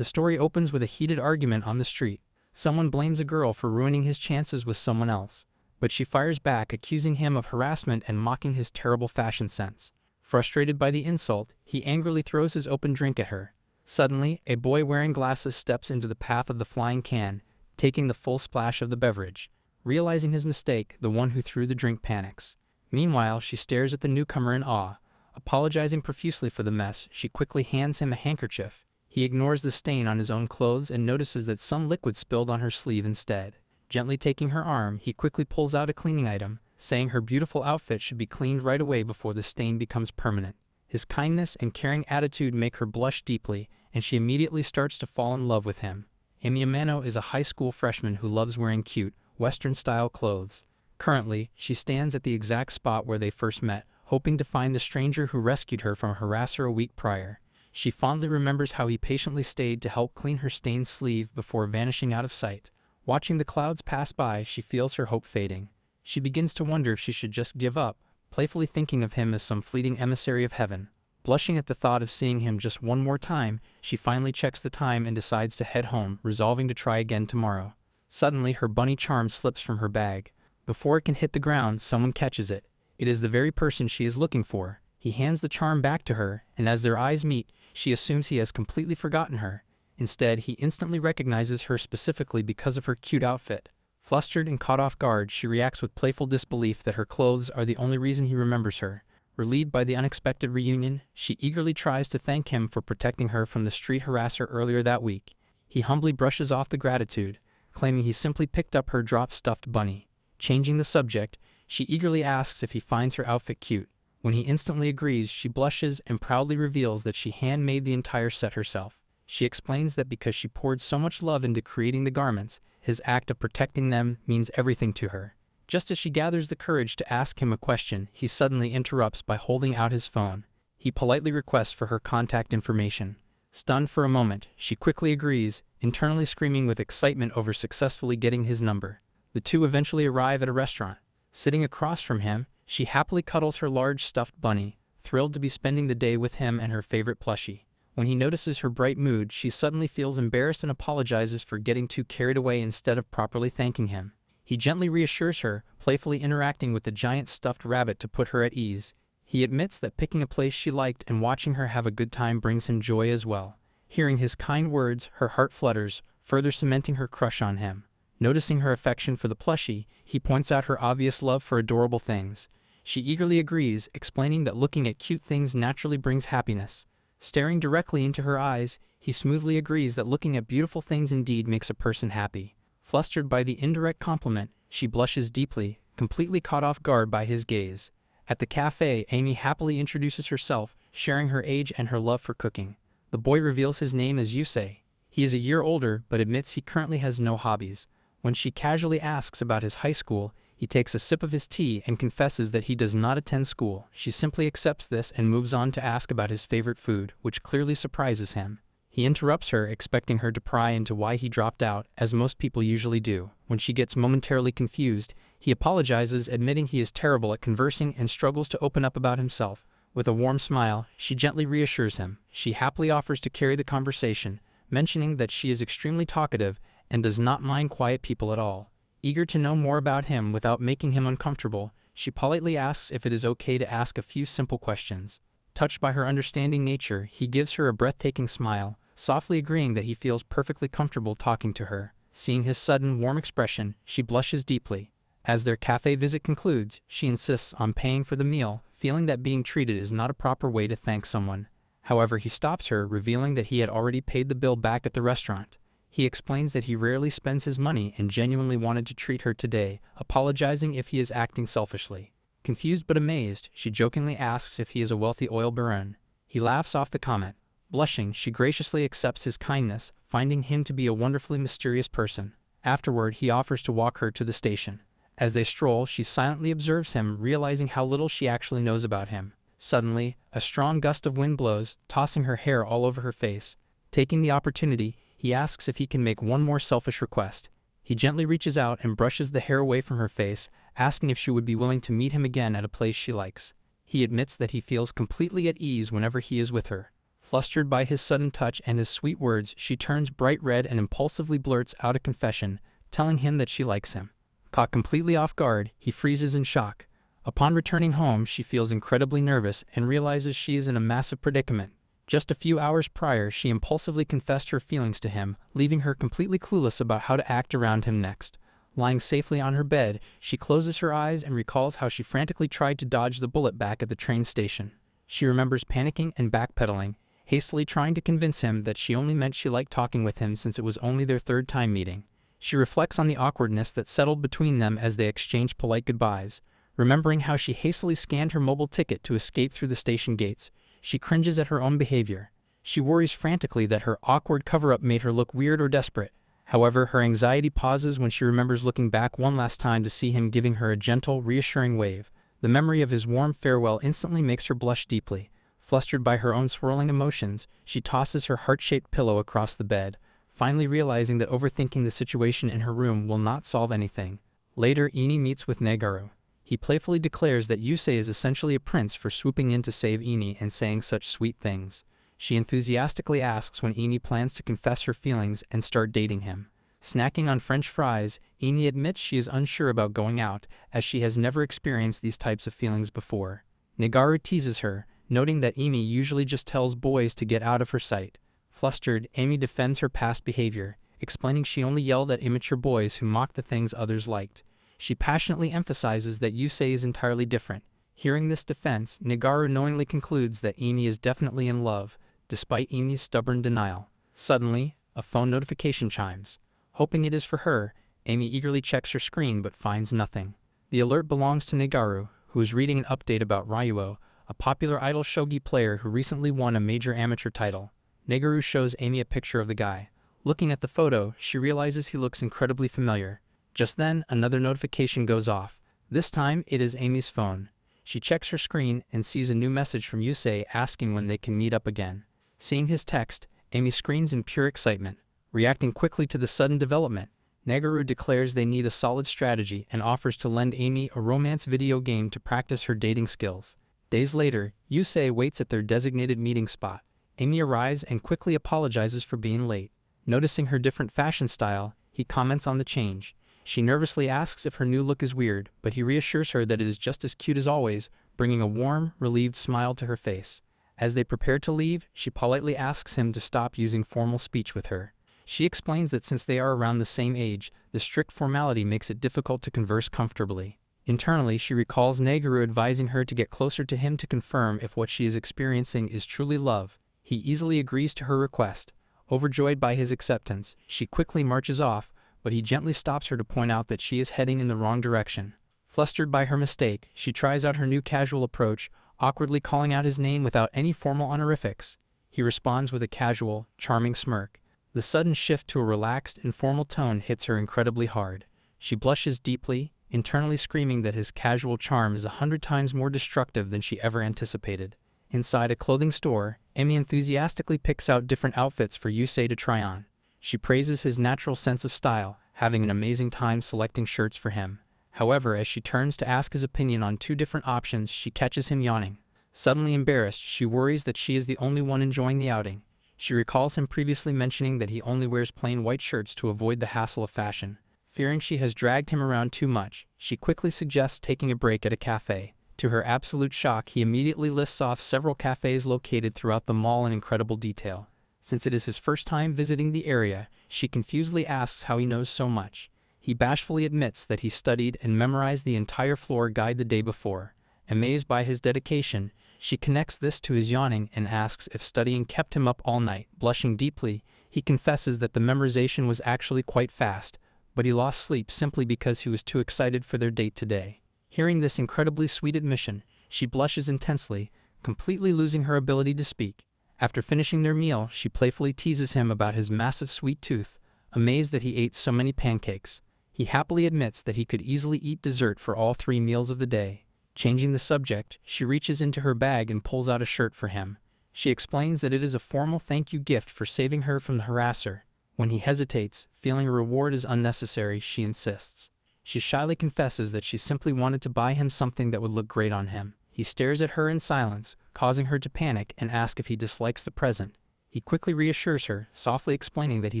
The story opens with a heated argument on the street. Someone blames a girl for ruining his chances with someone else, but she fires back, accusing him of harassment and mocking his terrible fashion sense. Frustrated by the insult, he angrily throws his open drink at her. Suddenly, a boy wearing glasses steps into the path of the flying can, taking the full splash of the beverage. Realizing his mistake, the one who threw the drink panics. Meanwhile, she stares at the newcomer in awe. Apologizing profusely for the mess, she quickly hands him a handkerchief. He ignores the stain on his own clothes and notices that some liquid spilled on her sleeve instead. Gently taking her arm, he quickly pulls out a cleaning item, saying her beautiful outfit should be cleaned right away before the stain becomes permanent. His kindness and caring attitude make her blush deeply, and she immediately starts to fall in love with him. Amy Amano is a high school freshman who loves wearing cute, Western-style clothes. Currently, she stands at the exact spot where they first met, hoping to find the stranger who rescued her from a harasser a week prior. She fondly remembers how he patiently stayed to help clean her stained sleeve before vanishing out of sight. Watching the clouds pass by, she feels her hope fading. She begins to wonder if she should just give up, playfully thinking of him as some fleeting emissary of heaven. Blushing at the thought of seeing him just one more time, she finally checks the time and decides to head home, resolving to try again tomorrow. Suddenly, her bunny charm slips from her bag. Before it can hit the ground, someone catches it. It is the very person she is looking for. He hands the charm back to her, and as their eyes meet, she assumes he has completely forgotten her. Instead, he instantly recognizes her specifically because of her cute outfit. Flustered and caught off guard, she reacts with playful disbelief that her clothes are the only reason he remembers her. Relieved by the unexpected reunion, she eagerly tries to thank him for protecting her from the street harasser earlier that week. He humbly brushes off the gratitude, claiming he simply picked up her dropped stuffed bunny. Changing the subject, she eagerly asks if he finds her outfit cute. When he instantly agrees, she blushes and proudly reveals that she handmade the entire set herself. She explains that because she poured so much love into creating the garments, his act of protecting them means everything to her. Just as she gathers the courage to ask him a question, he suddenly interrupts by holding out his phone. He politely requests for her contact information. Stunned for a moment, she quickly agrees, internally screaming with excitement over successfully getting his number. The two eventually arrive at a restaurant. Sitting across from him, she happily cuddles her large stuffed bunny, thrilled to be spending the day with him and her favorite plushie. When he notices her bright mood, she suddenly feels embarrassed and apologizes for getting too carried away instead of properly thanking him. He gently reassures her, playfully interacting with the giant stuffed rabbit to put her at ease. He admits that picking a place she liked and watching her have a good time brings him joy as well. Hearing his kind words, her heart flutters, further cementing her crush on him. Noticing her affection for the plushie, he points out her obvious love for adorable things. She eagerly agrees, explaining that looking at cute things naturally brings happiness. Staring directly into her eyes, he smoothly agrees that looking at beautiful things indeed makes a person happy. Flustered by the indirect compliment, she blushes deeply, completely caught off guard by his gaze. At the cafe, Amy happily introduces herself, sharing her age and her love for cooking. The boy reveals his name as Yusei. He is a year older, but admits he currently has no hobbies. When she casually asks about his high school, he takes a sip of his tea and confesses that he does not attend school. She simply accepts this and moves on to ask about his favorite food, which clearly surprises him. He interrupts her, expecting her to pry into why he dropped out, as most people usually do. When she gets momentarily confused, he apologizes, admitting he is terrible at conversing and struggles to open up about himself. With a warm smile, she gently reassures him. She happily offers to carry the conversation, mentioning that she is extremely talkative and does not mind quiet people at all. Eager to know more about him without making him uncomfortable, she politely asks if it is okay to ask a few simple questions. Touched by her understanding nature, he gives her a breathtaking smile, softly agreeing that he feels perfectly comfortable talking to her. Seeing his sudden, warm expression, she blushes deeply. As their cafe visit concludes, she insists on paying for the meal, feeling that being treated is not a proper way to thank someone. However, he stops her, revealing that he had already paid the bill back at the restaurant. He explains that he rarely spends his money and genuinely wanted to treat her today, apologizing if he is acting selfishly. Confused but amazed, she jokingly asks if he is a wealthy oil baron. He laughs off the comment. Blushing, she graciously accepts his kindness, finding him to be a wonderfully mysterious person. Afterward, he offers to walk her to the station. As they stroll, she silently observes him, realizing how little she actually knows about him. Suddenly, a strong gust of wind blows, tossing her hair all over her face. Taking the opportunity, he asks if he can make one more selfish request. He gently reaches out and brushes the hair away from her face, asking if she would be willing to meet him again at a place she likes. He admits that he feels completely at ease whenever he is with her. Flustered by his sudden touch and his sweet words, she turns bright red and impulsively blurts out a confession, telling him that she likes him. Caught completely off guard, he freezes in shock. Upon returning home, she feels incredibly nervous and realizes she is in a massive predicament. Just a few hours prior, she impulsively confessed her feelings to him, leaving her completely clueless about how to act around him next. Lying safely on her bed, she closes her eyes and recalls how she frantically tried to dodge the bullet back at the train station. She remembers panicking and backpedaling, hastily trying to convince him that she only meant she liked talking with him since it was only their third time meeting. She reflects on the awkwardness that settled between them as they exchanged polite goodbyes. Remembering how she hastily scanned her mobile ticket to escape through the station gates, she cringes at her own behavior. She worries frantically that her awkward cover-up made her look weird or desperate. However, her anxiety pauses when she remembers looking back one last time to see him giving her a gentle, reassuring wave. The memory of his warm farewell instantly makes her blush deeply. Flustered by her own swirling emotions, she tosses her heart-shaped pillow across the bed, finally realizing that overthinking the situation in her room will not solve anything. Later, Ini meets with Negaru. He playfully declares that Yusei is essentially a prince for swooping in to save Ini and saying such sweet things. She enthusiastically asks when Ini plans to confess her feelings and start dating him. Snacking on French fries, Ini admits she is unsure about going out, as she has never experienced these types of feelings before. Negaru teases her, noting that Amy usually just tells boys to get out of her sight. Flustered, Amy defends her past behavior, explaining she only yelled at immature boys who mocked the things others liked. She passionately emphasizes that Yusei is entirely different. Hearing this defense, Negaru knowingly concludes that Amy is definitely in love, despite Amy's stubborn denial. Suddenly, a phone notification chimes. Hoping it is for her, Amy eagerly checks her screen but finds nothing. The alert belongs to Negaru, who is reading an update about Ryuo, a popular idol shogi player who recently won a major amateur title. Negaru shows Amy a picture of the guy. Looking at the photo, she realizes he looks incredibly familiar. Just then, another notification goes off. This time, it is Amy's phone. She checks her screen and sees a new message from Yusei asking when they can meet up again. Seeing his text, Amy screams in pure excitement. Reacting quickly to the sudden development, Negaru declares they need a solid strategy and offers to lend Amy a romance video game to practice her dating skills. Days later, Yusei waits at their designated meeting spot. Amy arrives and quickly apologizes for being late. Noticing her different fashion style, he comments on the change. She nervously asks if her new look is weird, but he reassures her that it is just as cute as always, bringing a warm, relieved smile to her face. As they prepare to leave, she politely asks him to stop using formal speech with her. She explains that since they are around the same age, the strict formality makes it difficult to converse comfortably. Internally, she recalls Negaru advising her to get closer to him to confirm if what she is experiencing is truly love. He easily agrees to her request. Overjoyed by his acceptance, she quickly marches off, but he gently stops her to point out that she is heading in the wrong direction. Flustered by her mistake, she tries out her new casual approach, awkwardly calling out his name without any formal honorifics. He responds with a casual, charming smirk. The sudden shift to a relaxed, informal tone hits her incredibly hard. She blushes deeply, internally screaming that his casual charm is 100 times more destructive than she ever anticipated. Inside a clothing store, Amy enthusiastically picks out different outfits for Yusei to try on. She praises his natural sense of style, having an amazing time selecting shirts for him. However, as she turns to ask his opinion on 2 different options, she catches him yawning. Suddenly embarrassed, she worries that she is the only one enjoying the outing. She recalls him previously mentioning that he only wears plain white shirts to avoid the hassle of fashion. Fearing she has dragged him around too much, she quickly suggests taking a break at a cafe. To her absolute shock, he immediately lists off several cafes located throughout the mall in incredible detail. Since it is his first time visiting the area, she confusedly asks how he knows so much. He bashfully admits that he studied and memorized the entire floor guide the day before. Amazed by his dedication, she connects this to his yawning and asks if studying kept him up all night. Blushing deeply, he confesses that the memorization was actually quite fast, but he lost sleep simply because he was too excited for their date today. Hearing this incredibly sweet admission, she blushes intensely, completely losing her ability to speak. After finishing their meal, she playfully teases him about his massive sweet tooth, amazed that he ate so many pancakes. He happily admits that he could easily eat dessert for all 3 meals of the day. Changing the subject, she reaches into her bag and pulls out a shirt for him. She explains that it is a formal thank you gift for saving her from the harasser. When he hesitates, feeling a reward is unnecessary, she insists. She shyly confesses that she simply wanted to buy him something that would look great on him. He He stares at her in silence, causing her to panic and ask if he dislikes the present. He quickly reassures her, softly explaining that he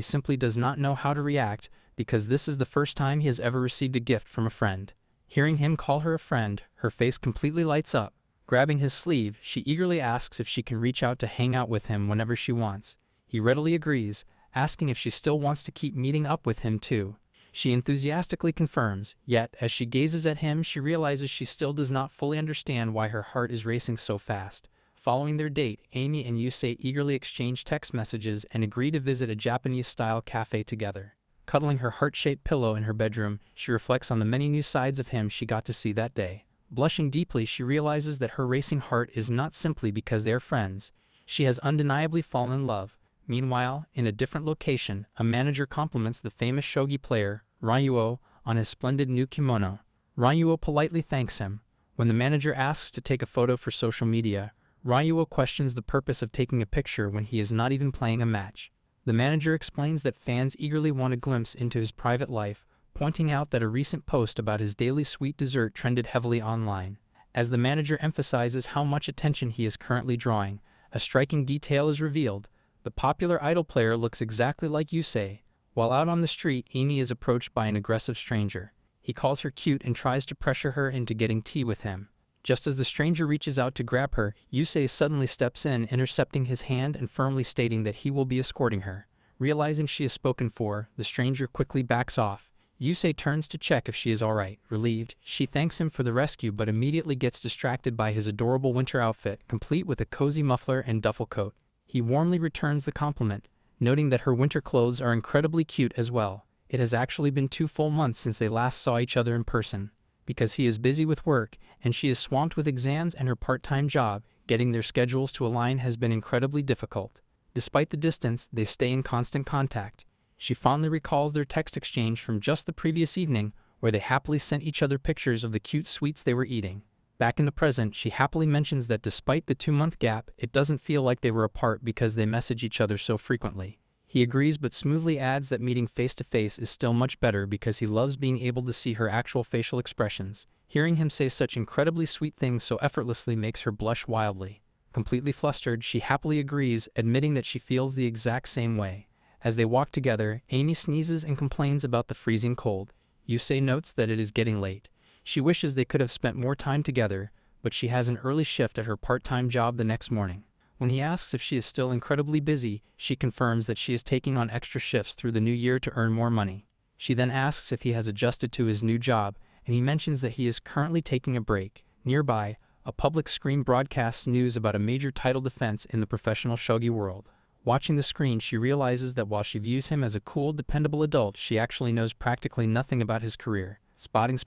simply does not know how to react because this is the first time he has ever received a gift from a friend. Hearing him call her a friend, her face completely lights up. Grabbing his sleeve, she eagerly asks if she can reach out to hang out with him whenever she wants. He readily agrees, asking if she still wants to keep meeting up with him too. She enthusiastically confirms, yet as she gazes at him she realizes she still does not fully understand why her heart is racing so fast. Following their date, Amy and Yusei eagerly exchange text messages and agree to visit a Japanese-style cafe together. Cuddling her heart-shaped pillow in her bedroom, she reflects on the many new sides of him she got to see that day. Blushing deeply, she realizes that her racing heart is not simply because they are friends. She has undeniably fallen in love. Meanwhile, in a different location, a manager compliments the famous shogi player, Ryuo, on his splendid new kimono. Ryuo politely thanks him. When the manager asks to take a photo for social media, Ryuo questions the purpose of taking a picture when he is not even playing a match. The manager explains that fans eagerly want a glimpse into his private life, pointing out that a recent post about his daily sweet dessert trended heavily online. As the manager emphasizes how much attention he is currently drawing, a striking detail is revealed. The popular idol player looks exactly like Yusei. While out on the street, Amy is approached by an aggressive stranger. He calls her cute and tries to pressure her into getting tea with him. Just as the stranger reaches out to grab her, Yusei suddenly steps in, intercepting his hand and firmly stating that he will be escorting her. Realizing she is spoken for, the stranger quickly backs off. Yusei turns to check if she is alright. Relieved, she thanks him for the rescue but immediately gets distracted by his adorable winter outfit, complete with a cozy muffler and duffel coat. He warmly returns the compliment, noting that her winter clothes are incredibly cute as well. It has actually been 2 full months since they last saw each other in person. Because he is busy with work, and she is swamped with exams and her part-time job, getting their schedules to align has been incredibly difficult. Despite the distance, they stay in constant contact. She fondly recalls their text exchange from just the previous evening, where they happily sent each other pictures of the cute sweets they were eating. Back in the present, she happily mentions that despite the 2-month gap, it doesn't feel like they were apart because they message each other so frequently. He agrees but smoothly adds that meeting face-to-face is still much better because he loves being able to see her actual facial expressions. Hearing him say such incredibly sweet things so effortlessly makes her blush wildly. Completely flustered, she happily agrees, admitting that she feels the exact same way. As they walk together, Amy sneezes and complains about the freezing cold. Yusei notes that it is getting late. She wishes they could have spent more time together, but she has an early shift at her part-time job the next morning. When he asks if she is still incredibly busy, she confirms that she is taking on extra shifts through the new year to earn more money. She then asks if he has adjusted to his new job, and he mentions that he is currently taking a break. Nearby, a public screen broadcasts news about a major title defense in the professional shogi world. Watching the screen, she realizes that while she views him as a cool, dependable adult, she actually knows practically nothing about his career. Spotting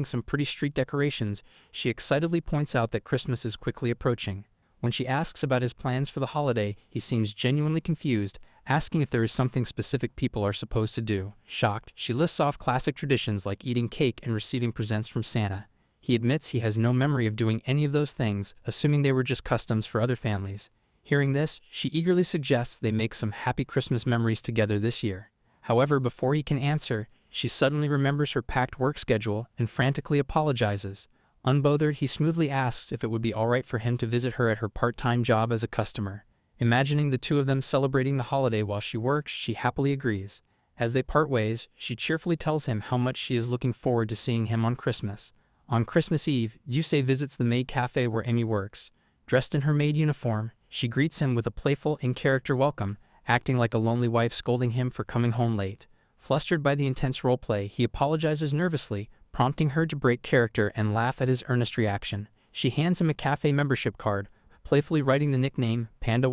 some pretty street decorations, she excitedly points out that Christmas is quickly approaching. When she asks about his plans for the holiday, he seems genuinely confused, asking if there is something specific people are supposed to do. Shocked, she lists off classic traditions like eating cake and receiving presents from Santa. He admits he has no memory of doing any of those things, assuming they were just customs for other families. Hearing this, she eagerly suggests they make some happy Christmas memories together this year. However, before he can answer, she suddenly remembers her packed work schedule and frantically apologizes. Unbothered, he smoothly asks if it would be alright for him to visit her at her part-time job as a customer. Imagining the two of them celebrating the holiday while she works, she happily agrees. As they part ways, she cheerfully tells him how much she is looking forward to seeing him on Christmas. On Christmas Eve, Yusei visits the maid cafe where Amy works. Dressed in her maid uniform, she greets him with a playful, in-character welcome, acting like a lonely wife scolding him for coming home late. Flustered by the intense roleplay, he apologizes nervously, prompting her to break character and laugh at his earnest reaction. She hands him a cafe membership card, playfully writing the nickname Panda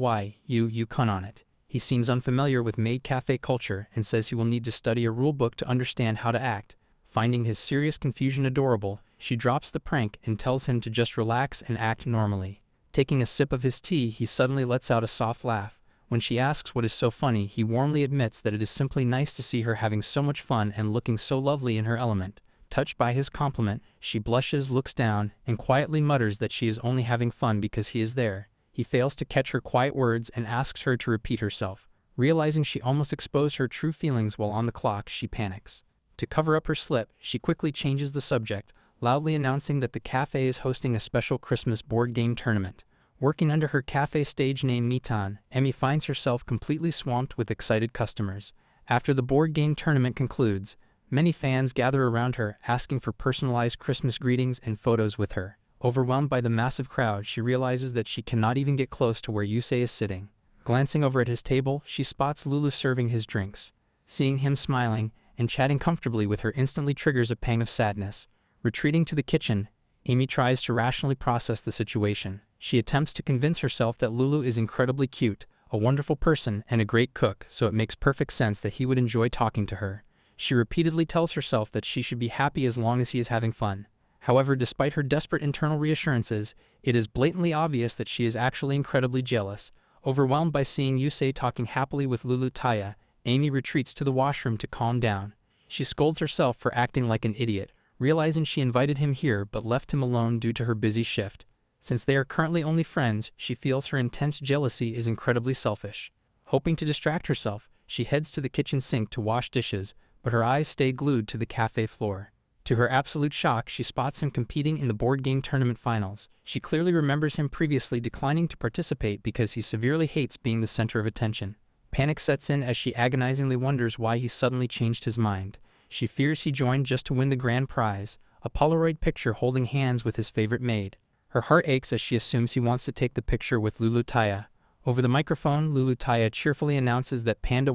Yukon on it. He seems unfamiliar with maid cafe culture and says he will need to study a rulebook to understand how to act. Finding his serious confusion adorable, she drops the prank and tells him to just relax and act normally. Taking a sip of his tea, he suddenly lets out a soft laugh. When she asks what is so funny, he warmly admits that it is simply nice to see her having so much fun and looking so lovely in her element. Touched by his compliment, she blushes, looks down, and quietly mutters that she is only having fun because he is there. He fails to catch her quiet words and asks her to repeat herself. Realizing she almost exposed her true feelings while on the clock, she panics. To cover up her slip, she quickly changes the subject, loudly announcing that the cafe is hosting a special Christmas board game tournament. Working under her cafe stage name Mitan, Emi finds herself completely swamped with excited customers. After the board game tournament concludes, many fans gather around her, asking for personalized Christmas greetings and photos with her. Overwhelmed by the massive crowd, she realizes that she cannot even get close to where Yusei is sitting. Glancing over at his table, she spots Lulu serving his drinks. Seeing him smiling and chatting comfortably with her instantly triggers a pang of sadness. Retreating to the kitchen, Amy tries to rationally process the situation. She attempts to convince herself that Lulu is incredibly cute, a wonderful person, and a great cook, so it makes perfect sense that he would enjoy talking to her. She repeatedly tells herself that she should be happy as long as he is having fun. However, despite her desperate internal reassurances, it is blatantly obvious that she is actually incredibly jealous. Overwhelmed by seeing Yusei talking happily with Lulu Taya, Amy retreats to the washroom to calm down. She scolds herself for acting like an idiot, realizing she invited him here but left him alone due to her busy shift. Since they are currently only friends, she feels her intense jealousy is incredibly selfish. Hoping to distract herself, she heads to the kitchen sink to wash dishes, but her eyes stay glued to the cafe floor. To her absolute shock, she spots him competing in the board game tournament finals. She clearly remembers him previously declining to participate because he severely hates being the center of attention. Panic sets in as she agonizingly wonders why he suddenly changed his mind. She fears he joined just to win the grand prize, a Polaroid picture holding hands with his favorite maid. Her heart aches as she assumes he wants to take the picture with Lulu Taya. Over the microphone, Lulu Taya cheerfully announces that Panda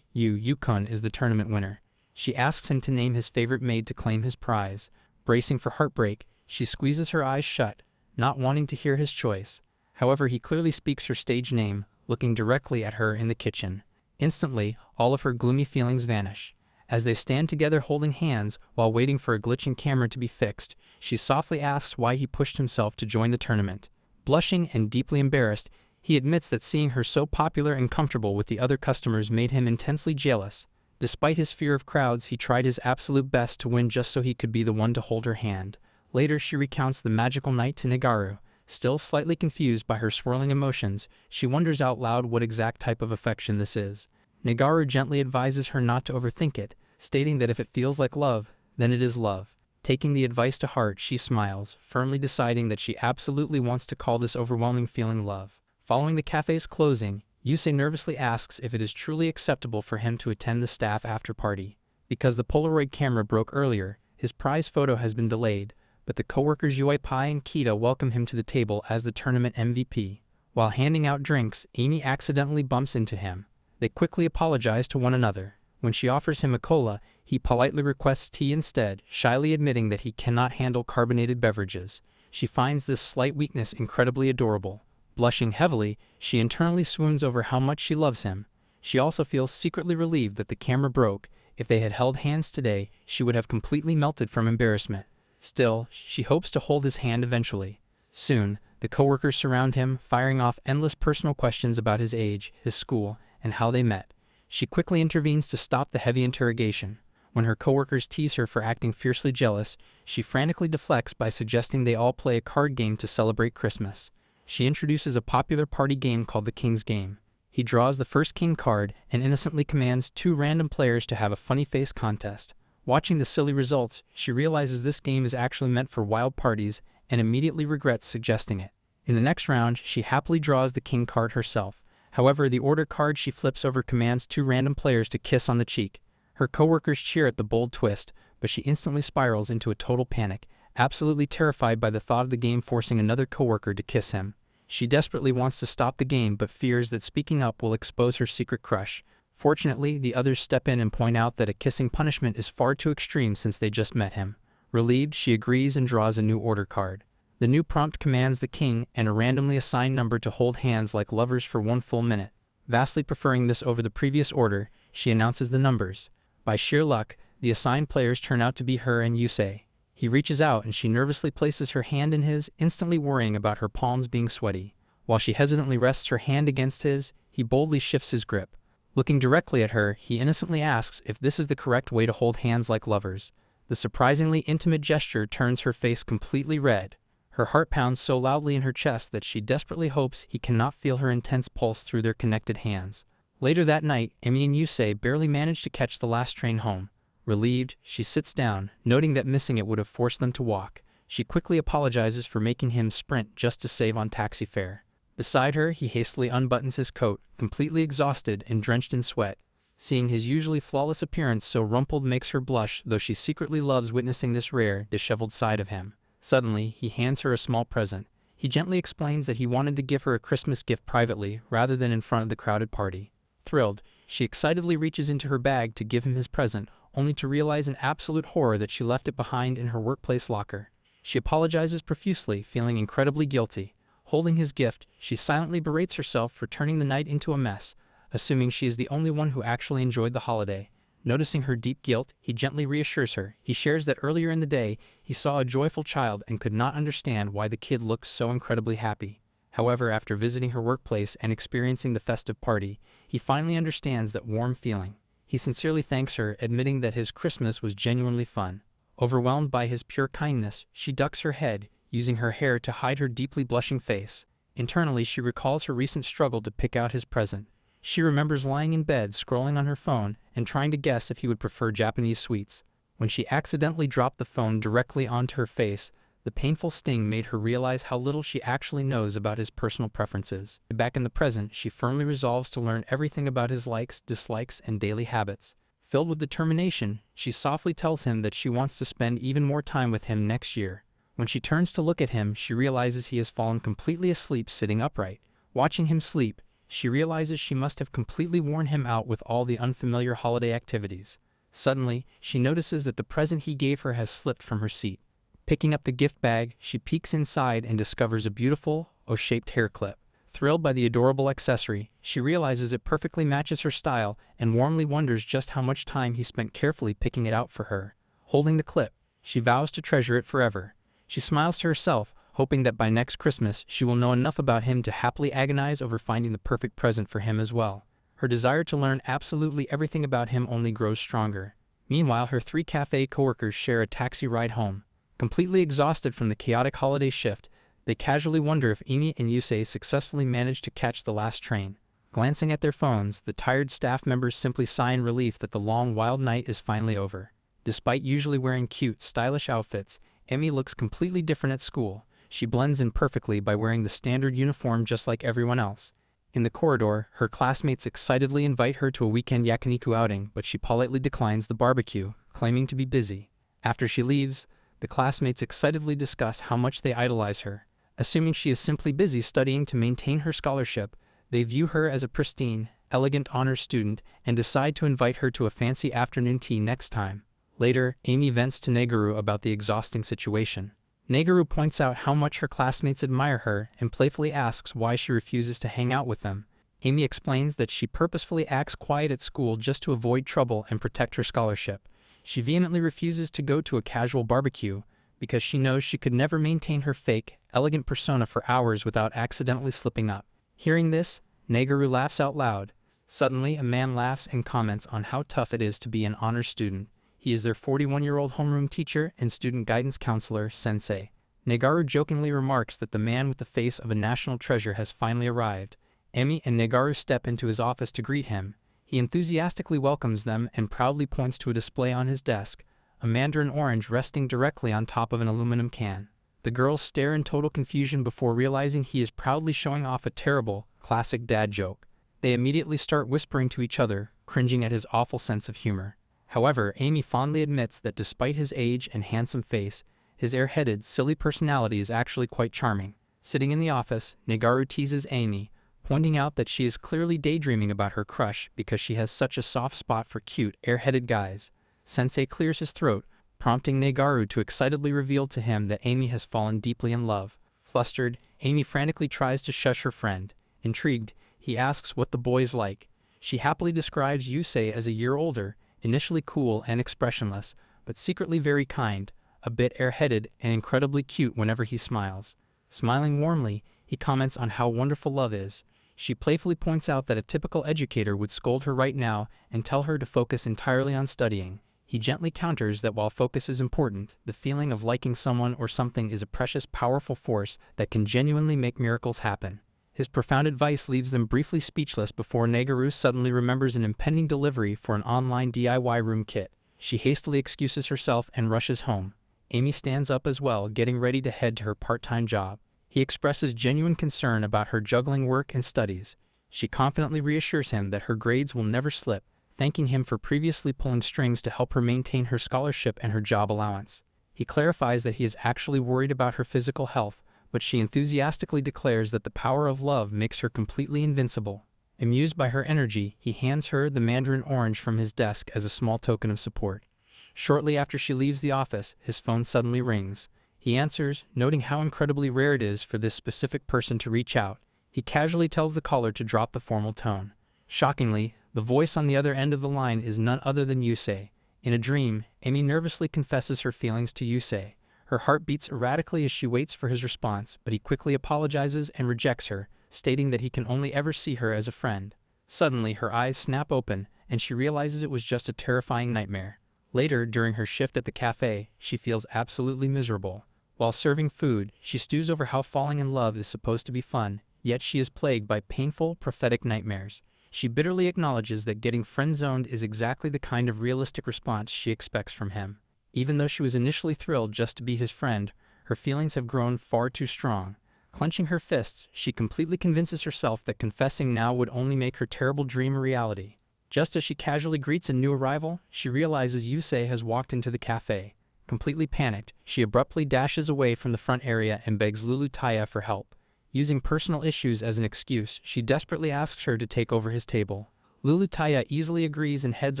Yukon is the tournament winner. She asks him to name his favorite maid to claim his prize. Bracing for heartbreak, she squeezes her eyes shut, not wanting to hear his choice. However, he clearly speaks her stage name, looking directly at her in the kitchen. Instantly, all of her gloomy feelings vanish. As they stand together holding hands while waiting for a glitching camera to be fixed, she softly asks why he pushed himself to join the tournament. Blushing and deeply embarrassed, he admits that seeing her so popular and comfortable with the other customers made him intensely jealous. Despite his fear of crowds, he tried his absolute best to win just so he could be the one to hold her hand. Later, she recounts the magical night to Negaru. Still slightly confused by her swirling emotions, she wonders out loud what exact type of affection this is. Negaru gently advises her not to overthink it, stating that if it feels like love, then it is love. Taking the advice to heart, she smiles, firmly deciding that she absolutely wants to call this overwhelming feeling love. Following the cafe's closing, Yusei nervously asks if it is truly acceptable for him to attend the staff after party. Because the Polaroid camera broke earlier, his prize photo has been delayed, but the coworkers Uepai and Kita welcome him to the table as the tournament MVP. While handing out drinks, Amy accidentally bumps into him. They quickly apologize to one another. When she offers him a cola, he politely requests tea instead, shyly admitting that he cannot handle carbonated beverages. She finds this slight weakness incredibly adorable. Blushing heavily, she internally swoons over how much she loves him. She also feels secretly relieved that the camera broke. If they had held hands today, she would have completely melted from embarrassment. Still, she hopes to hold his hand eventually. Soon, the coworkers surround him, firing off endless personal questions about his age, his school, and how they met. She quickly intervenes to stop the heavy interrogation. When her coworkers tease her for acting fiercely jealous, she frantically deflects by suggesting they all play a card game to celebrate Christmas. She introduces a popular party game called the King's Game. He draws the first king card and innocently commands two random players to have a funny face contest. Watching the silly results, she realizes this game is actually meant for wild parties and immediately regrets suggesting it. In the next round, she happily draws the king card herself. However, the order card she flips over commands two random players to kiss on the cheek. Her coworkers cheer at the bold twist, but she instantly spirals into a total panic, absolutely terrified by the thought of the game forcing another coworker to kiss him. She desperately wants to stop the game but fears that speaking up will expose her secret crush. Fortunately, the others step in and point out that a kissing punishment is far too extreme since they just met him. Relieved, she agrees and draws a new order card. The new prompt commands the king and a randomly assigned number to hold hands like lovers for 1 full minute. Vastly preferring this over the previous order, she announces the numbers. By sheer luck, the assigned players turn out to be her and Yusei. He reaches out and she nervously places her hand in his, instantly worrying about her palms being sweaty. While she hesitantly rests her hand against his, he boldly shifts his grip. Looking directly at her, he innocently asks if this is the correct way to hold hands like lovers. The surprisingly intimate gesture turns her face completely red. Her heart pounds so loudly in her chest that she desperately hopes he cannot feel her intense pulse through their connected hands. Later that night, Emi and Yusei barely manage to catch the last train home. Relieved, she sits down, noting that missing it would have forced them to walk. She quickly apologizes for making him sprint just to save on taxi fare. Beside her, he hastily unbuttons his coat, completely exhausted and drenched in sweat. Seeing his usually flawless appearance so rumpled makes her blush, though she secretly loves witnessing this rare, disheveled side of him. Suddenly, he hands her a small present. He gently explains that he wanted to give her a Christmas gift privately, rather than in front of the crowded party. Thrilled, she excitedly reaches into her bag to give him his present, only to realize in absolute horror that she left it behind in her workplace locker. She apologizes profusely, feeling incredibly guilty. Holding his gift, she silently berates herself for turning the night into a mess, assuming she is the only one who actually enjoyed the holiday. Noticing her deep guilt, he gently reassures her. He shares that earlier in the day, he saw a joyful child and could not understand why the kid looked so incredibly happy. However, after visiting her workplace and experiencing the festive party, he finally understands that warm feeling. He sincerely thanks her, admitting that his Christmas was genuinely fun. Overwhelmed by his pure kindness, she ducks her head, using her hair to hide her deeply blushing face. Internally, she recalls her recent struggle to pick out his present. She remembers lying in bed, scrolling on her phone, and trying to guess if he would prefer Japanese sweets. When she accidentally dropped the phone directly onto her face, the painful sting made her realize how little she actually knows about his personal preferences. Back in the present, she firmly resolves to learn everything about his likes, dislikes, and daily habits. Filled with determination, she softly tells him that she wants to spend even more time with him next year. When she turns to look at him, she realizes he has fallen completely asleep sitting upright. Watching him sleep, she realizes she must have completely worn him out with all the unfamiliar holiday activities. Suddenly, she notices that the present he gave her has slipped from her seat. Picking up the gift bag, she peeks inside and discovers a beautiful, O-shaped hair clip. Thrilled by the adorable accessory, she realizes it perfectly matches her style and warmly wonders just how much time he spent carefully picking it out for her. Holding the clip, she vows to treasure it forever. She smiles to herself, hoping that by next Christmas she will know enough about him to happily agonize over finding the perfect present for him as well. Her desire to learn absolutely everything about him only grows stronger. Meanwhile, her 3 cafe coworkers share a taxi ride home. Completely exhausted from the chaotic holiday shift, they casually wonder if Amy and Yusei successfully managed to catch the last train. Glancing at their phones, the tired staff members simply sigh in relief that the long, wild night is finally over. Despite usually wearing cute, stylish outfits, Amy looks completely different at school. She blends in perfectly by wearing the standard uniform just like everyone else. In the corridor, her classmates excitedly invite her to a weekend yakiniku outing, but she politely declines the barbecue, claiming to be busy. After she leaves, the classmates excitedly discuss how much they idolize her. Assuming she is simply busy studying to maintain her scholarship, they view her as a pristine, elegant honors student and decide to invite her to a fancy afternoon tea next time. Later, Amy vents to Neguru about the exhausting situation. Neguru points out how much her classmates admire her and playfully asks why she refuses to hang out with them. Amy explains that she purposefully acts quiet at school just to avoid trouble and protect her scholarship. She vehemently refuses to go to a casual barbecue because she knows she could never maintain her fake, elegant persona for hours without accidentally slipping up. Hearing this, Neguru laughs out loud. Suddenly, a man laughs and comments on how tough it is to be an honors student. He is their 41-year-old homeroom teacher and student guidance counselor, Sensei. Negaru jokingly remarks that the man with the face of a national treasure has finally arrived. Emi and Negaru step into his office to greet him. He enthusiastically welcomes them and proudly points to a display on his desk, a mandarin orange resting directly on top of an aluminum can. The girls stare in total confusion before realizing he is proudly showing off a terrible, classic dad joke. They immediately start whispering to each other, cringing at his awful sense of humor. However, Amy fondly admits that despite his age and handsome face, his airheaded, silly personality is actually quite charming. Sitting in the office, Negaru teases Amy, pointing out that she is clearly daydreaming about her crush because she has such a soft spot for cute, airheaded guys. Sensei clears his throat, prompting Negaru to excitedly reveal to him that Amy has fallen deeply in love. Flustered, Amy frantically tries to shush her friend. Intrigued, he asks what the boy's like. She happily describes Yusei as a year older, initially cool and expressionless, but secretly very kind, a bit airheaded and incredibly cute whenever he smiles. Smiling warmly, he comments on how wonderful love is. She playfully points out that a typical educator would scold her right now and tell her to focus entirely on studying. He gently counters that while focus is important, the feeling of liking someone or something is a precious, powerful force that can genuinely make miracles happen. His profound advice leaves them briefly speechless before Negaru suddenly remembers an impending delivery for an online DIY room kit. She hastily excuses herself and rushes home. Amy stands up as well, getting ready to head to her part-time job. He expresses genuine concern about her juggling work and studies. She confidently reassures him that her grades will never slip, thanking him for previously pulling strings to help her maintain her scholarship and her job allowance. He clarifies that he is actually worried about her physical health, but she enthusiastically declares that the power of love makes her completely invincible. Amused by her energy, he hands her the mandarin orange from his desk as a small token of support. Shortly after she leaves the office, his phone suddenly rings. He answers, noting how incredibly rare it is for this specific person to reach out. He casually tells the caller to drop the formal tone. Shockingly, the voice on the other end of the line is none other than Yusei. In a dream, Amy nervously confesses her feelings to Yusei. Her heart beats erratically as she waits for his response, but he quickly apologizes and rejects her, stating that he can only ever see her as a friend. Suddenly, her eyes snap open, and she realizes it was just a terrifying nightmare. Later, during her shift at the cafe, she feels absolutely miserable. While serving food, she stews over how falling in love is supposed to be fun, yet she is plagued by painful, prophetic nightmares. She bitterly acknowledges that getting friend-zoned is exactly the kind of realistic response she expects from him. Even though she was initially thrilled just to be his friend, her feelings have grown far too strong. Clenching her fists, she completely convinces herself that confessing now would only make her terrible dream a reality. Just as she casually greets a new arrival, she realizes Yusei has walked into the cafe. Completely panicked, she abruptly dashes away from the front area and begs Lulu Taya for help. Using personal issues as an excuse, she desperately asks her to take over his table. Lulu Taya easily agrees and heads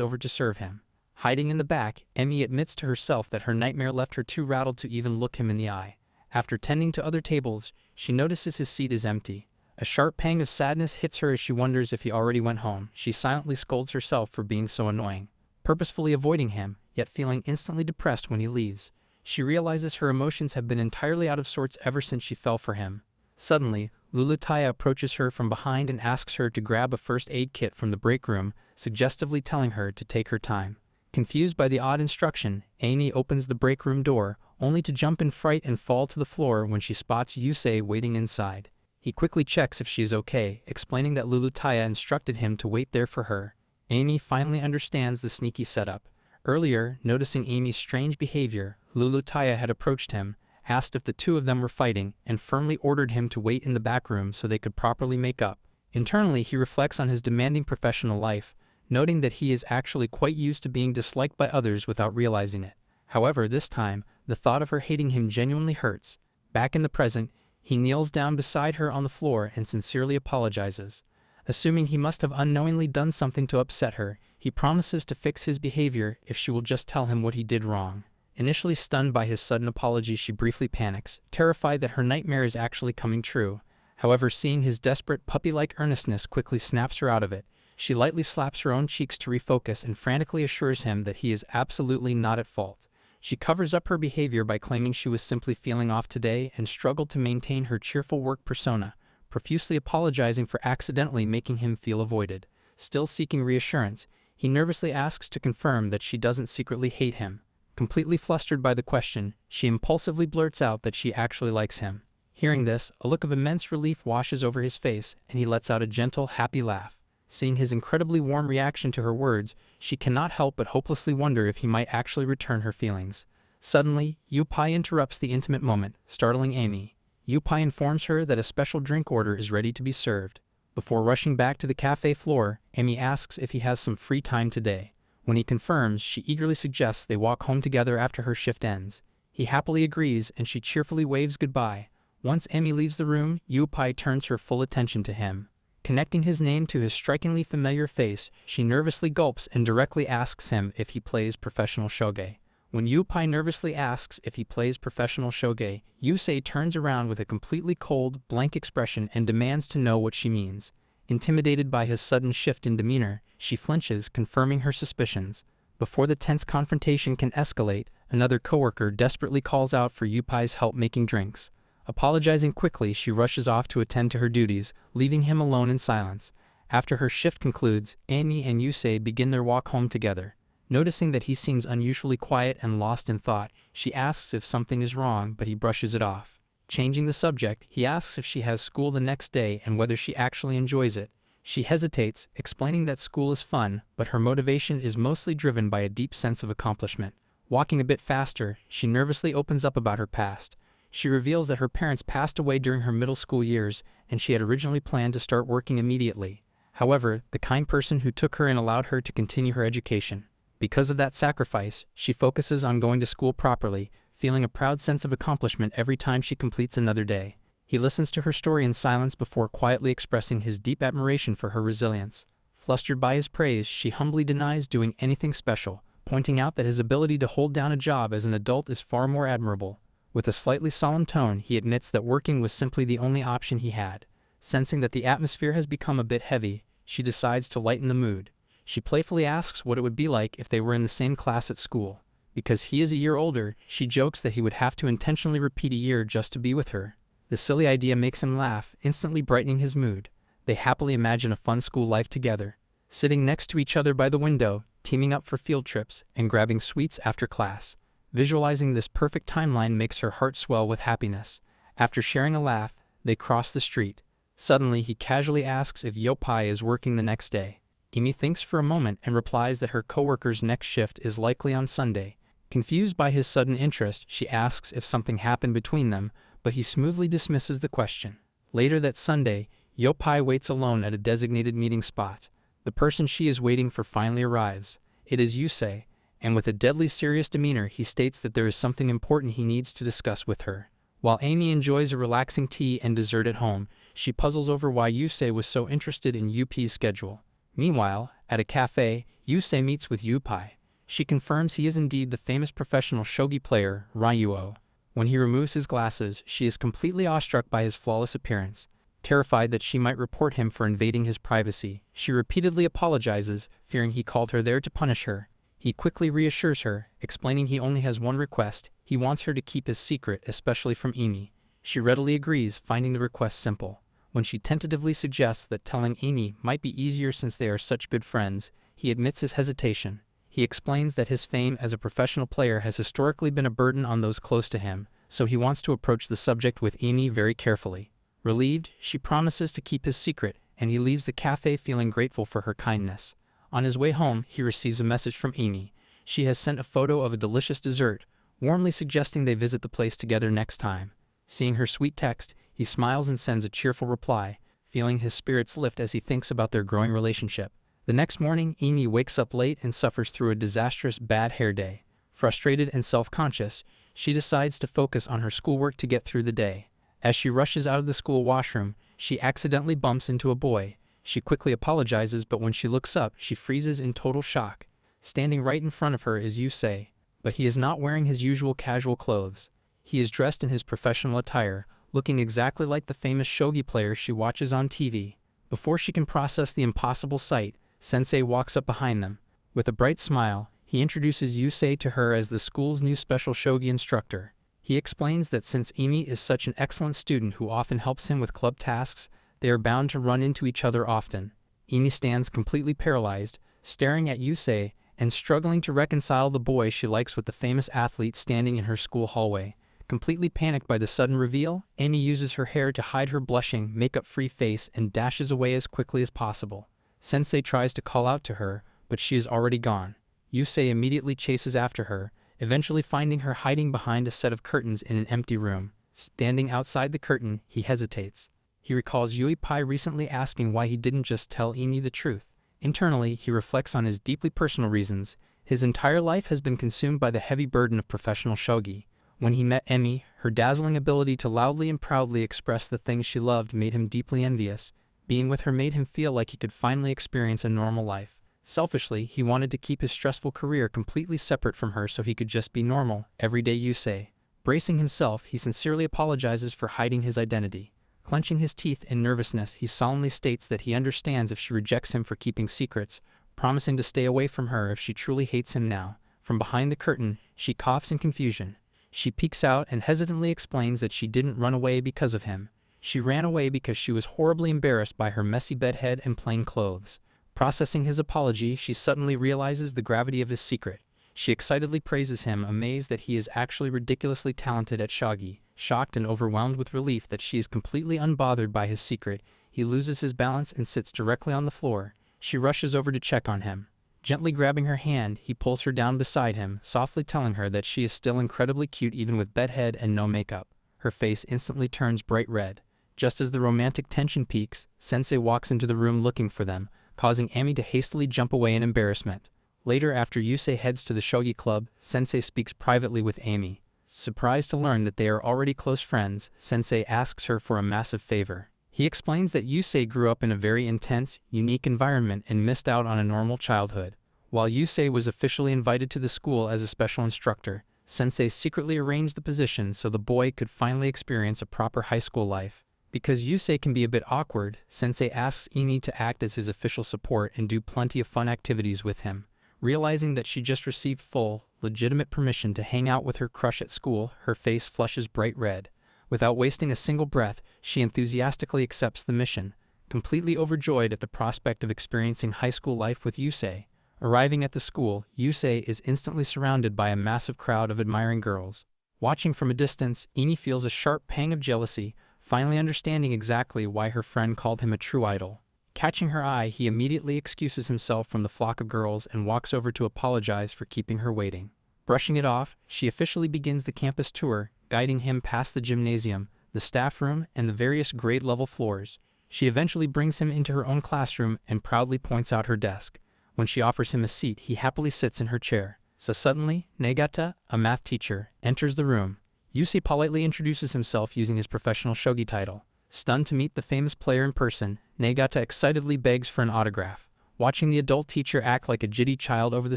over to serve him. Hiding in the back, Emi admits to herself that her nightmare left her too rattled to even look him in the eye. After tending to other tables, she notices his seat is empty. A sharp pang of sadness hits her as she wonders if he already went home. She silently scolds herself for being so annoying, purposefully avoiding him, yet feeling instantly depressed when he leaves. She realizes her emotions have been entirely out of sorts ever since she fell for him. Suddenly, Lulu Taya approaches her from behind and asks her to grab a first aid kit from the break room, suggestively telling her to take her time. Confused by the odd instruction, Amy opens the break room door, only to jump in fright and fall to the floor when she spots Yusei waiting inside. He quickly checks if she is okay, explaining that Lulu Taya instructed him to wait there for her. Amy finally understands the sneaky setup. Earlier, noticing Amy's strange behavior, Lulu Taya had approached him, asked if the two of them were fighting, and firmly ordered him to wait in the back room so they could properly make up. Internally, he reflects on his demanding professional life, noting that he is actually quite used to being disliked by others without realizing it. However, this time, the thought of her hating him genuinely hurts. Back in the present, he kneels down beside her on the floor and sincerely apologizes. Assuming he must have unknowingly done something to upset her, he promises to fix his behavior if she will just tell him what he did wrong. Initially stunned by his sudden apology, she briefly panics, terrified that her nightmare is actually coming true. However, seeing his desperate, puppy-like earnestness quickly snaps her out of it. She lightly slaps her own cheeks to refocus and frantically assures him that he is absolutely not at fault. She covers up her behavior by claiming she was simply feeling off today and struggled to maintain her cheerful work persona, profusely apologizing for accidentally making him feel avoided. Still seeking reassurance, he nervously asks to confirm that she doesn't secretly hate him. Completely flustered by the question, she impulsively blurts out that she actually likes him. Hearing this, a look of immense relief washes over his face, and he lets out a gentle, happy laugh. Seeing his incredibly warm reaction to her words, she cannot help but hopelessly wonder if he might actually return her feelings. Suddenly, Yu-Pai interrupts the intimate moment, startling Amy. Yu-Pai informs her that a special drink order is ready to be served. Before rushing back to the cafe floor, Amy asks if he has some free time today. When he confirms, she eagerly suggests they walk home together after her shift ends. He happily agrees, and she cheerfully waves goodbye. Once Amy leaves the room, Yu-Pai turns her full attention to him. Connecting his name to his strikingly familiar face, she nervously gulps and directly asks him if he plays professional shogi. When Yu-Pai nervously asks if he plays professional shogi, Yusei turns around with a completely cold, blank expression and demands to know what she means. Intimidated by his sudden shift in demeanor, she flinches, confirming her suspicions. Before the tense confrontation can escalate, another coworker desperately calls out for Yu-Pai's help making drinks. Apologizing quickly, she rushes off to attend to her duties, leaving him alone in silence. After her shift concludes, Amy and Yusei begin their walk home together. Noticing that he seems unusually quiet and lost in thought, she asks if something is wrong, but he brushes it off. Changing the subject, he asks if she has school the next day and whether she actually enjoys it. She hesitates, explaining that school is fun, but her motivation is mostly driven by a deep sense of accomplishment. Walking a bit faster, she nervously opens up about her past. She reveals that her parents passed away during her middle school years, and she had originally planned to start working immediately. However, the kind person who took her in allowed her to continue her education. Because of that sacrifice, she focuses on going to school properly, feeling a proud sense of accomplishment every time she completes another day. He listens to her story in silence before quietly expressing his deep admiration for her resilience. Flustered by his praise, she humbly denies doing anything special, pointing out that his ability to hold down a job as an adult is far more admirable. With a slightly solemn tone, he admits that working was simply the only option he had. Sensing that the atmosphere has become a bit heavy, she decides to lighten the mood. She playfully asks what it would be like if they were in the same class at school. Because he is a year older, she jokes that he would have to intentionally repeat a year just to be with her. The silly idea makes him laugh, instantly brightening his mood. They happily imagine a fun school life together, sitting next to each other by the window, teaming up for field trips, and grabbing sweets after class. Visualizing this perfect timeline makes her heart swell with happiness. After sharing a laugh, they cross the street. Suddenly, he casually asks if Yopai is working the next day. Emi thinks for a moment and replies that her coworker's next shift is likely on Sunday. Confused by his sudden interest, she asks if something happened between them, but he smoothly dismisses the question. Later that Sunday, Yopai waits alone at a designated meeting spot. The person she is waiting for finally arrives. It is Yusei, and with a deadly serious demeanor he states that there is something important he needs to discuss with her. While Amy enjoys a relaxing tea and dessert at home, she puzzles over why Yusei was so interested in Yuppie's schedule. Meanwhile, at a cafe, Yusei meets with Yuppie. She confirms he is indeed the famous professional shogi player, Ryuo. When he removes his glasses, she is completely awestruck by his flawless appearance. Terrified that she might report him for invading his privacy, she repeatedly apologizes, fearing he called her there to punish her. He quickly reassures her, explaining he only has one request. He wants her to keep his secret, especially from Emi. She readily agrees, finding the request simple. When she tentatively suggests that telling Emi might be easier since they are such good friends, he admits his hesitation. He explains that his fame as a professional player has historically been a burden on those close to him, so he wants to approach the subject with Emi very carefully. Relieved, she promises to keep his secret, and he leaves the cafe feeling grateful for her kindness. On his way home, he receives a message from Emi. She has sent a photo of a delicious dessert, warmly suggesting they visit the place together next time. Seeing her sweet text, he smiles and sends a cheerful reply, feeling his spirits lift as he thinks about their growing relationship. The next morning, Emi wakes up late and suffers through a disastrous bad hair day. Frustrated and self-conscious, she decides to focus on her schoolwork to get through the day. As she rushes out of the school washroom, she accidentally bumps into a boy. She quickly apologizes, but when she looks up, she freezes in total shock. Standing right in front of her is Yusei, but he is not wearing his usual casual clothes. He is dressed in his professional attire, looking exactly like the famous shogi player she watches on TV. Before she can process the impossible sight, Sensei walks up behind them. With a bright smile, he introduces Yusei to her as the school's new special shogi instructor. He explains that since Emi is such an excellent student who often helps him with club tasks, they are bound to run into each other often. Emi stands completely paralyzed, staring at Yusei, and struggling to reconcile the boy she likes with the famous athlete standing in her school hallway. Completely panicked by the sudden reveal, Amy uses her hair to hide her blushing, makeup-free face and dashes away as quickly as possible. Sensei tries to call out to her, but she is already gone. Yusei immediately chases after her, eventually finding her hiding behind a set of curtains in an empty room. Standing outside the curtain, he hesitates. He recalls Yuipai recently asking why he didn't just tell Emi the truth. Internally, he reflects on his deeply personal reasons. His entire life has been consumed by the heavy burden of professional shogi. When he met Emi, her dazzling ability to loudly and proudly express the things she loved made him deeply envious. Being with her made him feel like he could finally experience a normal life. Selfishly, he wanted to keep his stressful career completely separate from her so he could just be normal, everyday Yusei. Bracing himself, he sincerely apologizes for hiding his identity. Clenching his teeth in nervousness, he solemnly states that he understands if she rejects him for keeping secrets, promising to stay away from her if she truly hates him now. From behind the curtain, she coughs in confusion. She peeks out and hesitantly explains that she didn't run away because of him. She ran away because she was horribly embarrassed by her messy bedhead and plain clothes. Processing his apology, she suddenly realizes the gravity of his secret. She excitedly praises him, amazed that he is actually ridiculously talented at shogi. Shocked and overwhelmed with relief that she is completely unbothered by his secret, He loses his balance and sits directly on the floor. She rushes over to check on him. Gently grabbing her hand, he pulls her down beside him, softly telling her that she is still incredibly cute even with bedhead and no makeup. Her face instantly turns bright red. Just as the romantic tension peaks, Sensei walks into the room looking for them, causing Amy to hastily jump away in embarrassment. Later, after Yusei heads to the shogi club, Sensei speaks privately with Amy. Surprised to learn that they are already close friends, Sensei asks her for a massive favor. He explains that Yusei grew up in a very intense, unique environment and missed out on a normal childhood. While Yusei was officially invited to the school as a special instructor, Sensei secretly arranged the position so the boy could finally experience a proper high school life. Because Yusei can be a bit awkward, Sensei asks Emi to act as his official support and do plenty of fun activities with him. Realizing that she just received full, legitimate permission to hang out with her crush at school, her face flushes bright red. Without wasting a single breath, she enthusiastically accepts the mission, completely overjoyed at the prospect of experiencing high school life with Yusei. Arriving at the school, Yusei is instantly surrounded by a massive crowd of admiring girls. Watching from a distance, Emi feels a sharp pang of jealousy, finally understanding exactly why her friend called him a true idol. Catching her eye, he immediately excuses himself from the flock of girls and walks over to apologize for keeping her waiting. Brushing it off, she officially begins the campus tour, guiding him past the gymnasium, the staff room, and the various grade-level floors. She eventually brings him into her own classroom and proudly points out her desk. When she offers him a seat, he happily sits in her chair. So suddenly, Nagata, a math teacher, enters the room. Yusei politely introduces himself using his professional shogi title. Stunned to meet the famous player in person, Nagata excitedly begs for an autograph. Watching the adult teacher act like a jitty child over the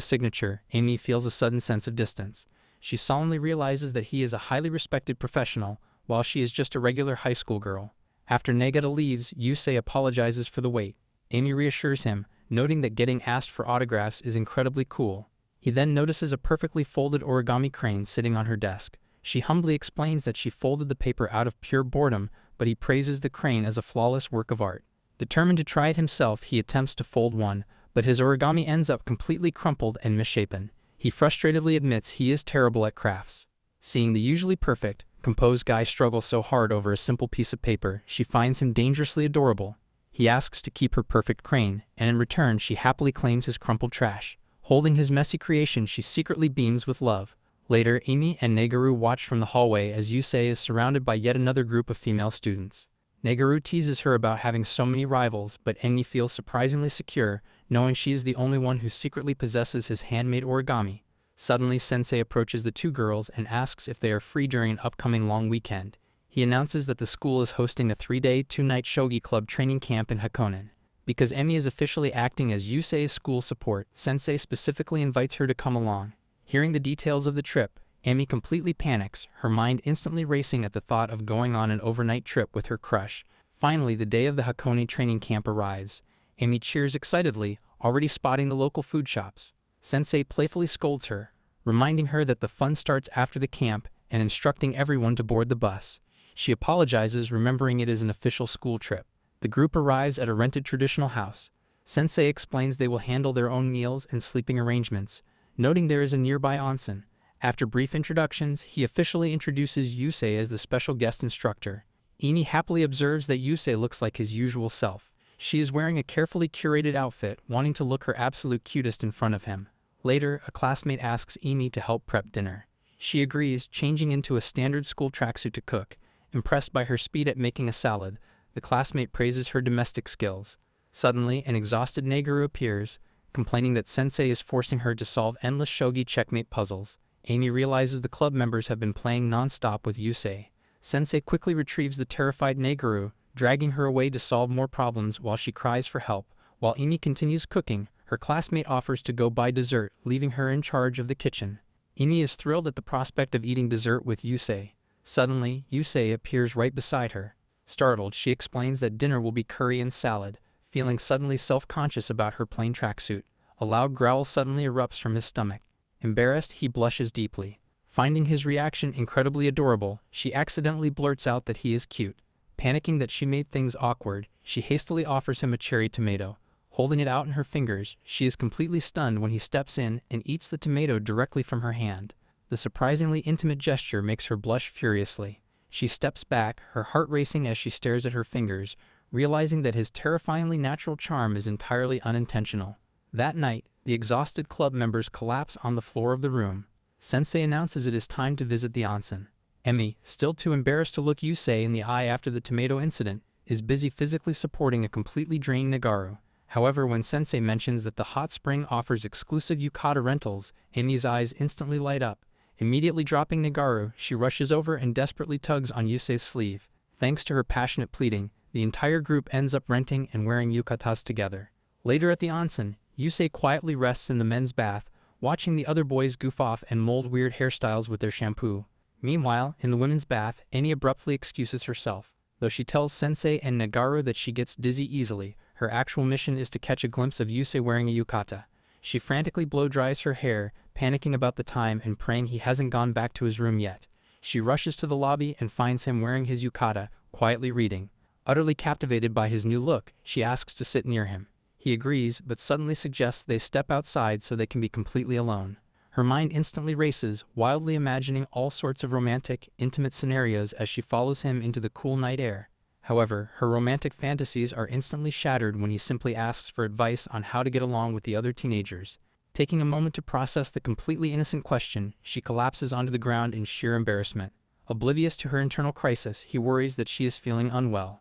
signature, Amy feels a sudden sense of distance. She solemnly realizes that he is a highly respected professional, while she is just a regular high school girl. After Nagata leaves, Yusei apologizes for the wait. Amy reassures him, noting that getting asked for autographs is incredibly cool. He then notices a perfectly folded origami crane sitting on her desk. She humbly explains that she folded the paper out of pure boredom, but he praises the crane as a flawless work of art. Determined to try it himself, he attempts to fold one, but his origami ends up completely crumpled and misshapen. He frustratedly admits he is terrible at crafts. Seeing the usually perfect, composed guy struggle so hard over a simple piece of paper, she finds him dangerously adorable. He asks to keep her perfect crane, and in return she happily claims his crumpled trash. Holding his messy creation, she secretly beams with love. Later, Amy and Negaru watch from the hallway as Yusei is surrounded by yet another group of female students. Negaru teases her about having so many rivals, but Amy feels surprisingly secure, knowing she is the only one who secretly possesses his handmade origami. Suddenly, Sensei approaches the two girls and asks if they are free during an upcoming long weekend. He announces that the school is hosting a 3-day, 2-night shogi club training camp in Hakone. Because Emi is officially acting as Yusei's school support, Sensei specifically invites her to come along. Hearing the details of the trip, Emi completely panics, her mind instantly racing at the thought of going on an overnight trip with her crush. Finally, the day of the Hakone training camp arrives. Emi cheers excitedly, already spotting the local food shops. Sensei playfully scolds her, reminding her that the fun starts after the camp and instructing everyone to board the bus. She apologizes, remembering it is an official school trip. The group arrives at a rented traditional house. Sensei explains they will handle their own meals and sleeping arrangements, noting there is a nearby onsen. After brief introductions, he officially introduces Yusei as the special guest instructor. Emi happily observes that Yusei looks like his usual self. She is wearing a carefully curated outfit, wanting to look her absolute cutest in front of him. Later, a classmate asks Emi to help prep dinner. She agrees, changing into a standard school tracksuit to cook. Impressed by her speed at making a salad, the classmate praises her domestic skills. Suddenly, an exhausted Negaru appears, complaining that Sensei is forcing her to solve endless shogi checkmate puzzles. Amy realizes the club members have been playing non-stop with Yusei. Sensei quickly retrieves the terrified Negaru, dragging her away to solve more problems while she cries for help. While Amy continues cooking, her classmate offers to go buy dessert, leaving her in charge of the kitchen. Amy is thrilled at the prospect of eating dessert with Yusei. Suddenly, Yusei appears right beside her. Startled, she explains that dinner will be curry and salad, feeling suddenly self-conscious about her plain tracksuit. A loud growl suddenly erupts from his stomach. Embarrassed, he blushes deeply. Finding his reaction incredibly adorable, she accidentally blurts out that he is cute. Panicking that she made things awkward, she hastily offers him a cherry tomato. Holding it out in her fingers, she is completely stunned when he steps in and eats the tomato directly from her hand. The surprisingly intimate gesture makes her blush furiously. She steps back, her heart racing as she stares at her fingers, realizing that his terrifyingly natural charm is entirely unintentional. That night, the exhausted club members collapse on the floor of the room. Sensei announces it is time to visit the onsen. Emi, still too embarrassed to look Yusei in the eye after the tomato incident, is busy physically supporting a completely drained Nagaru. However, when Sensei mentions that the hot spring offers exclusive yukata rentals, Emi's eyes instantly light up. Immediately dropping Nagaru, she rushes over and desperately tugs on Yusei's sleeve. Thanks to her passionate pleading, the entire group ends up renting and wearing yukatas together. Later at the onsen, Yusei quietly rests in the men's bath, watching the other boys goof off and mold weird hairstyles with their shampoo. Meanwhile, in the women's bath, Annie abruptly excuses herself. Though she tells Sensei and Nagaru that she gets dizzy easily, her actual mission is to catch a glimpse of Yusei wearing a yukata. She frantically blow-dries her hair, panicking about the time and praying he hasn't gone back to his room yet. She rushes to the lobby and finds him wearing his yukata, quietly reading. Utterly captivated by his new look, she asks to sit near him. He agrees, but suddenly suggests they step outside so they can be completely alone. Her mind instantly races, wildly imagining all sorts of romantic, intimate scenarios as she follows him into the cool night air. However, her romantic fantasies are instantly shattered when he simply asks for advice on how to get along with the other teenagers. Taking a moment to process the completely innocent question, she collapses onto the ground in sheer embarrassment. Oblivious to her internal crisis, he worries that she is feeling unwell.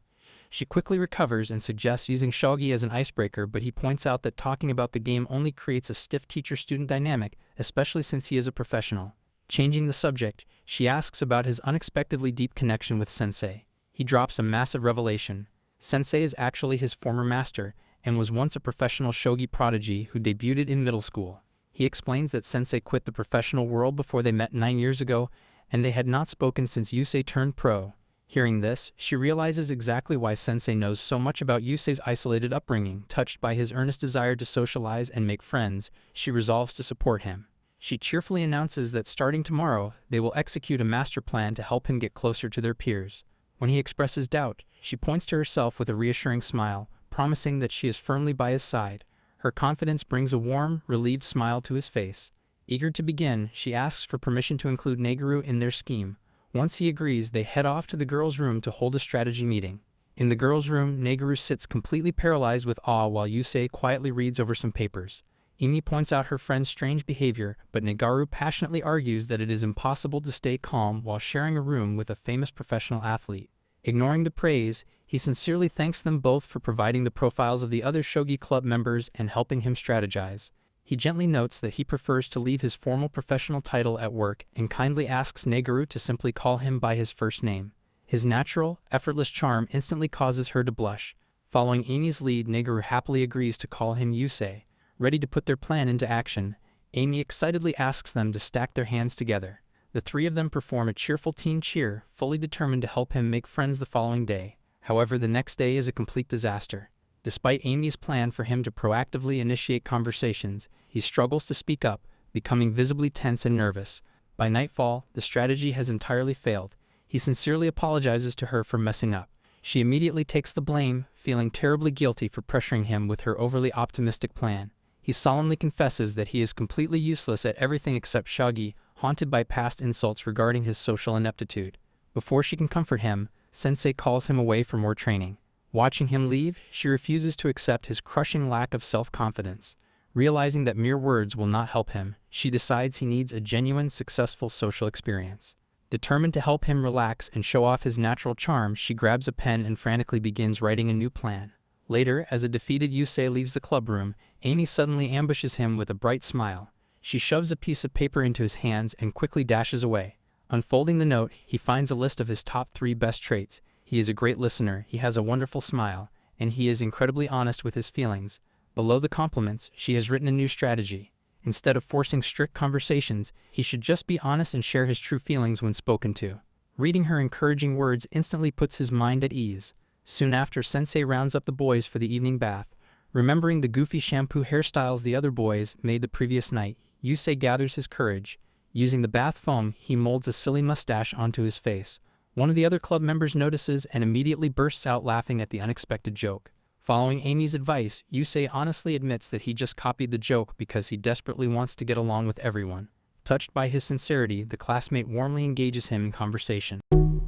She quickly recovers and suggests using shogi as an icebreaker, but he points out that talking about the game only creates a stiff teacher-student dynamic, especially since he is a professional. Changing the subject, she asks about his unexpectedly deep connection with Sensei. He drops a massive revelation. Sensei is actually his former master, and was once a professional shogi prodigy who debuted in middle school. He explains that Sensei quit the professional world before they met 9 years ago, and they had not spoken since Yusei turned pro. Hearing this, she realizes exactly why Sensei knows so much about Yusei's isolated upbringing. Touched by his earnest desire to socialize and make friends, she resolves to support him. She cheerfully announces that starting tomorrow, they will execute a master plan to help him get closer to their peers. When he expresses doubt, she points to herself with a reassuring smile, promising that she is firmly by his side. Her confidence brings a warm, relieved smile to his face. Eager to begin, she asks for permission to include Nagaru in their scheme. Once he agrees, they head off to the girls' room to hold a strategy meeting. In the girls' room, Nagaru sits completely paralyzed with awe while Yusei quietly reads over some papers. Emi points out her friend's strange behavior, but Nagaru passionately argues that it is impossible to stay calm while sharing a room with a famous professional athlete. Ignoring the praise, he sincerely thanks them both for providing the profiles of the other shogi club members and helping him strategize. He gently notes that he prefers to leave his formal professional title at work and kindly asks Nagaru to simply call him by his first name. His natural, effortless charm instantly causes her to blush. Following Amy's lead, Nagaru happily agrees to call him Yusei. Ready to put their plan into action, Amy excitedly asks them to stack their hands together. The three of them perform a cheerful team cheer, fully determined to help him make friends the following day. However, the next day is a complete disaster. Despite Amy's plan for him to proactively initiate conversations, he struggles to speak up, becoming visibly tense and nervous. By nightfall, the strategy has entirely failed. He sincerely apologizes to her for messing up. She immediately takes the blame, feeling terribly guilty for pressuring him with her overly optimistic plan. He solemnly confesses that he is completely useless at everything except shogi, haunted by past insults regarding his social ineptitude. Before she can comfort him, Sensei calls him away for more training. Watching him leave, she refuses to accept his crushing lack of self-confidence. Realizing that mere words will not help him, she decides he needs a genuine, successful social experience. Determined to help him relax and show off his natural charm, she grabs a pen and frantically begins writing a new plan. Later, as a defeated Yusei leaves the club room, Amy suddenly ambushes him with a bright smile. She shoves a piece of paper into his hands and quickly dashes away. Unfolding the note, he finds a list of his top 3 best traits. He is a great listener, he has a wonderful smile, and he is incredibly honest with his feelings. Below the compliments, she has written a new strategy. Instead of forcing strict conversations, he should just be honest and share his true feelings when spoken to. Reading her encouraging words instantly puts his mind at ease. Soon after, Sensei rounds up the boys for the evening bath. Remembering the goofy shampoo hairstyles the other boys made the previous night, Yusei gathers his courage. Using the bath foam, he molds a silly mustache onto his face. One of the other club members notices and immediately bursts out laughing at the unexpected joke. Following Amy's advice, Yusei honestly admits that he just copied the joke because he desperately wants to get along with everyone. Touched by his sincerity, the classmate warmly engages him in conversation.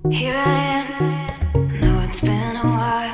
Here I am, know it's been a while.